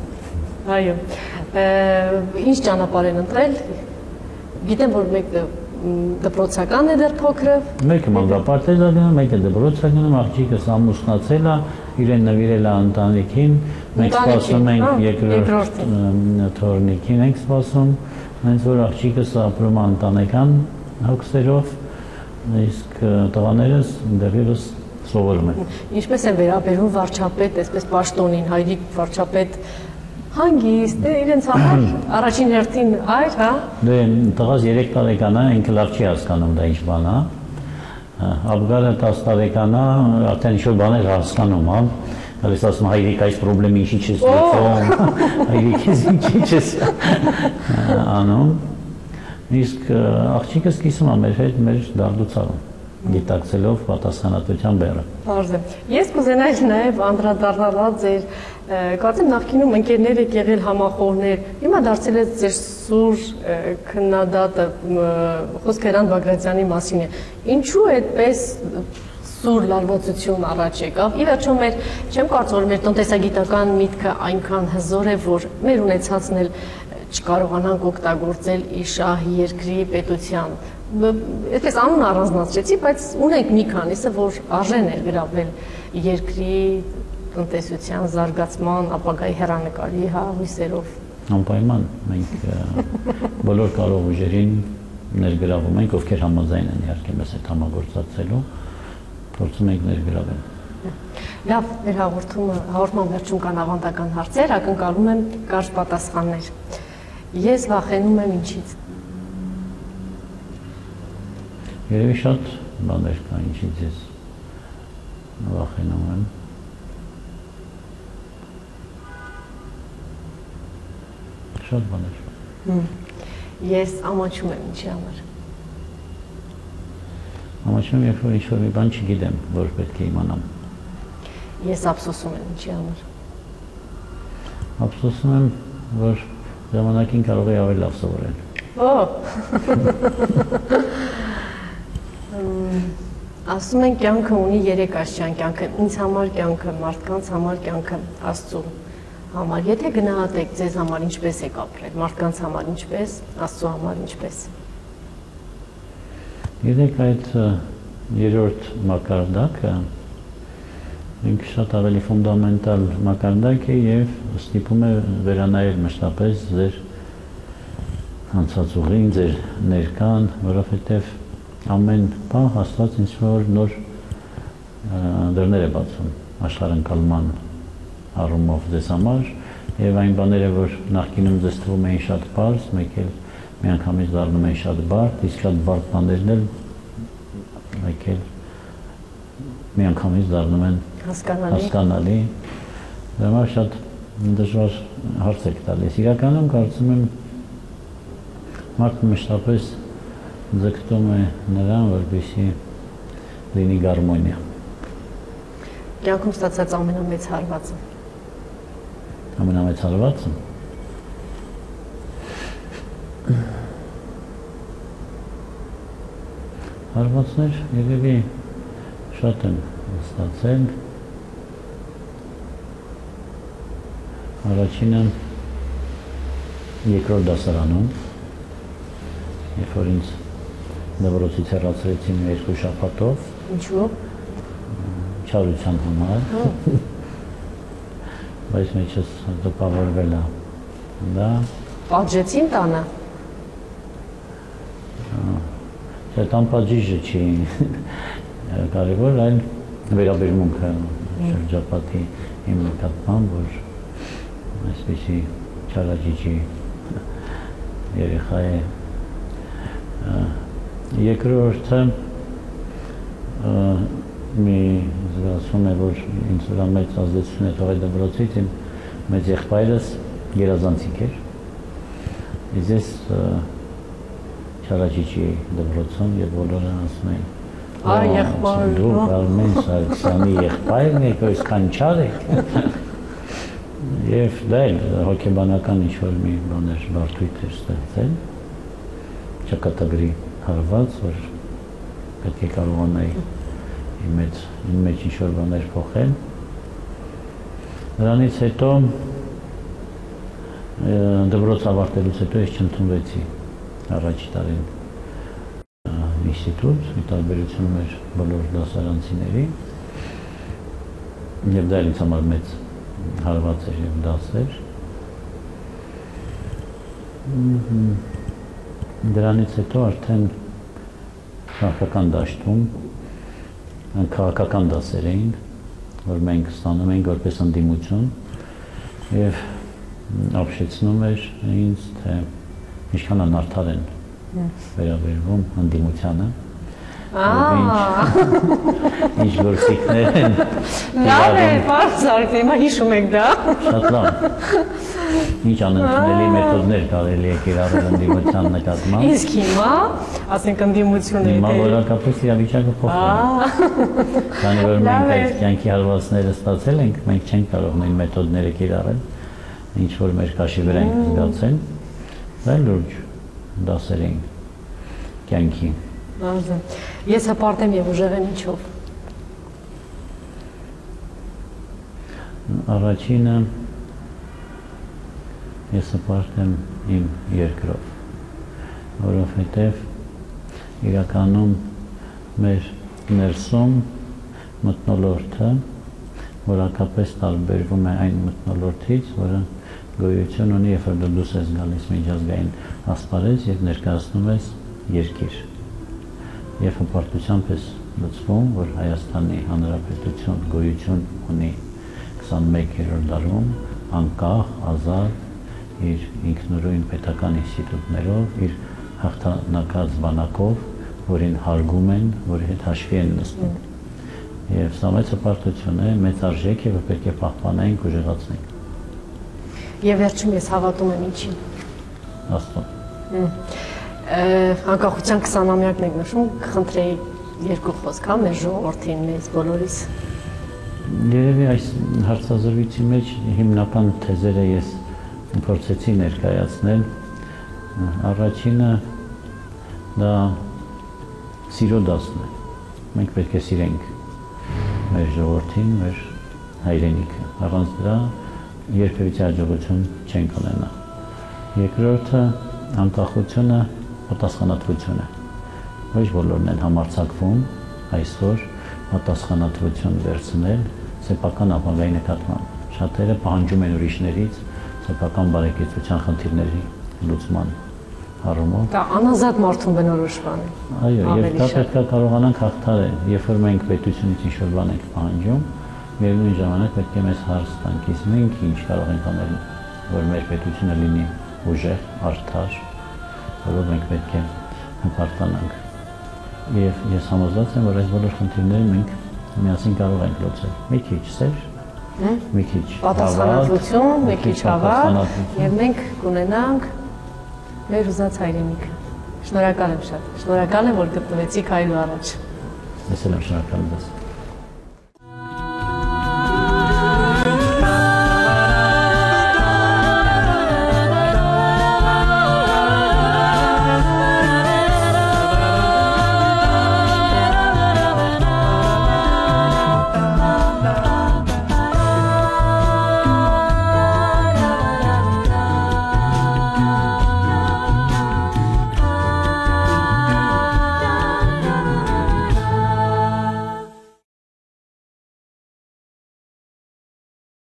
Այո։ Ինչ ճանապարհ են ընտրել։ Գիտեմ, որ մեկը դպրոցական է դեռ փոքրը։ Մեկը մանկապարտեզ է գնում, մեկը դպրոց է գնում, աղջիկս ամուսնացել է, իրեն նվիրել է ընտանիքին, մենք սպասում ենք երկրորդ թոռնիկին ենք սպասում, հենց որ աղջիկս ապրում է ընտանեկան հոգսերով, իսկ տղաներս դեռևս սովորում են։ Ինչպես են վերաբերում վարչապետ, այսպես պաշտոնին, հայրիկ վարչապետ հանգիստ, իրենց համար առաջին հերթին այր, հա։ Դե տղաս 3 տարեկան է, ինքը լավ չի հասկանում դա ինչ բան է։ Աբգարը 10 տարեկան է, արդեն ինչ-որ բաներ հասկանում, հա։ Ես ասում հայրիկ այս խնդրի ինչի չես լուծում, հայրիկից ինչի չես անում։ Իսկ աղջիկս կիսում է մեր հետ մեր դարդուցարում, գիտակցելով պատասխանատվության բեռը։ Բարձր։ Ես կուզենայի նաև անդրադառնալ ձեր, կարծեմ նախկինում ընկերներ եք եղել համախոհներ, հիմա դարձել եք ձեր սուր քննադատը, խոսքը Հրանտ Բագրատյանի մասին է։ Ինչու այդպես սուր լարվածություն առաջ եկավ։ Ի վերջո չեմ կարծում, որ մեր տնտեսագիտական միտքը այնքան հզոր է, որ մեր ունեցածն էլ չկարողանանք օգտագործել իշահ երկրի պետության։ Այսպես անուն առանձնացրեցի, բայց ունենք մի քանիսը, որ արժե ներգրավել երկրի տնտեսության զարգացման, ապագայի հեռանկարի հույսերով։ Անպայման մենք բոլոր կարող ուժերին ներգրավում ենք, ովքեր համաձայն են իհարկե մեզ հետ համագործակցելու, փորձում ենք ներգրավել։ Լավ, մեր հաղորդման վերջում կան ավանդական հարցեր, ակնկալում եմ կարճ պատասխաններ։ Ես վախենում եմ ինչից։ Երևի շատ բաներ կա, ինչից ես վախենում եմ։ Շատ բաներ։ Ես ամաչում եմ ինչի համար։ Ամաչում եմ, երբ որ ինչ-որ մի բան չգիտեմ, որ պետք է իմանամ։ Ես ափսոսում եմ ինչի համար։ Ափսոսում եմ, որ ժամանակին կարող էի ավելի լավ սովորել։ Ասում են կյանքը ունի 3 աստիճան, կյանքը ինձ համար կյանքը, մարդկանց համար կյանքը, Աստծու համար։ Եթե գնահատեք ձեզ համար ինչպես եք ապրել, մարդկանց համար ինչպես, Աստծու համար ինչպես։ Գիտեք, այդ երրորդ մակարդակը ինքը շատ ավելի ֆունդամենտալ մակարդակ է եւ ստիպում է վերանայել մշտապես ձեր անցած ուղին, ձեր ներկան, որովհետեւ ամեն բան Աստված ինչ-որ նոր դռներ է բացում աշխարհընկալման առումով ձեզ համար եւ այն բաները, որ նախկինում ձեզ թվում էին շատ պարզ, մեկ էլ միանգամից դառնում են շատ բարդ, իսկ շատ բարդ բաներն էլ մեկ էլ միանգամից դառնում են հասկանալի։ Դա համար շատ դժվար հարց եք տալիս։ Իրականում կարծում եմ մարդը մշտապես ձգտում է նրան, որպեսզի լինի գարմոնիա։ Կյանքում ստացած ամենամեծ հարվածը։ Ամենամեծ հարվածը։ Հարվածներ երևի շատ են ստացել։ Առաջինը երկրորդ դասարանում, երբ որ ինձ դպրոցից հեռացրեցին 2 շաբաթով։ Ինչու՞։ Չարության համար։ Բայց մեջս տպավորվել է։ Դա պատժեցին տանը։ Տան պատժիժը չի կարևոր, այլ վերաբերմունքը շրջապատի իմ նկատմամբ, որ այսպիսի չարաճիճի երեխա է։ Երկրորդը մի զգացում է, որ ինձ վրա մեծ ազդեցություն է թողել դպրոցից, իմ մեծ եղբայրս գերազանցիկ էր։ Իսկ ես չարաճիճի էի դպրոցում եւ բոլորը ասում էին. «Այ եղբայր, դու Արմեն Սարգսյանի եղբայրն եք, այսքան չար եք»։ Եվ դա էլ հոգեբանական ինչ-որ մի բաներ բարդույթ էր ստեղծել, ճակատագրի հարված, որ պետք է կարողանայի իմ մեջ ինչ-որ բաներ փոխել։ Նրանից հետո դպրոց ավարտելուց հետո ես չընդունվեցի առաջի տարին ինստիտուտ, մի տարբերություն էր բոլոր դասարանցիների, եւ դա ինձ համար մեծ հարված էր եւ դաս էր։ Դրանից հետո արդեն քաղաքական դաշտում քաղաքական դասեր էին, որ մենք ստանում էինք որպես ընդդիմություն եւ ապշեցնում էր ինձ, թե ինչքան անարդար են վերաբերվում ընդդիմությանը։ Ինչ գործիքներ են։ Լավ է, բարձր, հիմա հիշում եք դա։ Շատ լավ։ Ինչ անընդունելի մեթոդներ կարելի է կիրառել ընդդիմության նկատմամբ։ Իսկ հիմա, ասենք ընդդիմությունը Հիմա որակապես իրավիճակը փոխվել է։ Քանի որ մենք այդ կյանքի հարվածները ստացել ենք, մենք չենք կարող նույն մեթոդները կիրառել, ինչ որ մեր քաշի վրա ենք զգացել, դա լուրջ դասեր էին կյանքի։ Ես հպարտ եմ եւ ուժեղ եմ ինչով։ Առաջինը ես հպարտ եմ իմ երկրով, որովհետև իրականում մեր ներսում մթնոլորտը որակապես տարբերվում է այն մթնոլորտից, որը գոյություն ունի, երբ որ դու ես գալիս միջազգային ասպարեզ եւ ներկայացնում ես երկիր։ Եվ հպարտությամբ ես լուծվում, որ Հայաստանի Հանրապետություն գոյություն ունի 21-րդ դարում, անկախ, ազատ, իր ինքնուրույն պետական ինստիտուտներով, իր հաղթանակած բանակով, որին հարգում են, որի հետ հաշվի են նստում։ Եվ սա մեծ հպարտություն է, մեծ արժեք է, որ պետք է պահպանենք, ուժեղացնենք։ Եվ վերջում ես հավատում եմ ինչին։ Աստծուն։ Անկախության 20-ամյակն եք նշում, կխնդրեի երկու խոսք, հա, մեր ժողովրդին, մեզ բոլորիս։ Երևի այս հարցազրույցի մեջ հիմնական թեզերը ես փորձեցի ներկայացնել։ Առաջինը դա սիրո դասն է։ Մենք պետք է սիրենք մեր ժողովրդին, մեր հայրենիքը։ Առանց դրա երբևէ հաջողություն չենք ունենա։ Երկրորդը անկախությունը պատասխանատվություն է։ Ոչ բոլորն են համարձակվում այսօր պատասխանատվություն վերցնել սեփական ապագայի նկատմամբ։ Շատերը պահանջում են ուրիշներից սեփական բարեկեցության խնդիրների լուծման առումով։ Դա անազատ մարդուն բնորոշման է։ Այո, եւ դա պետք է կարողանանք հաղթարել, երբ որ մենք պետությունից ինչ-որ բան ենք պահանջում, միևնույն ժամանակ պետք է մեզ հարց տանք, իսկ մենք ինչ կարող ենք անել, որ մեր պետությունը լինի ուժեղ, արդար, որով մենք պետք է հպարտանանք։ Եվ ես համոզված եմ, որ այս բոլոր խնդիրները մենք միասին կարող ենք լուծել։ Մի քիչ սեր, մի քիչ պատասխանատվություն, մի քիչ հավատ, եւ մենք կունենանք մեր ուզած հայրենիքը։ Շնորհակալ եմ շատ։ Շնորհակալ եմ, որ գտնվեցիք այլու առաջ։ Ես էլ եմ շնորհակալ եմ։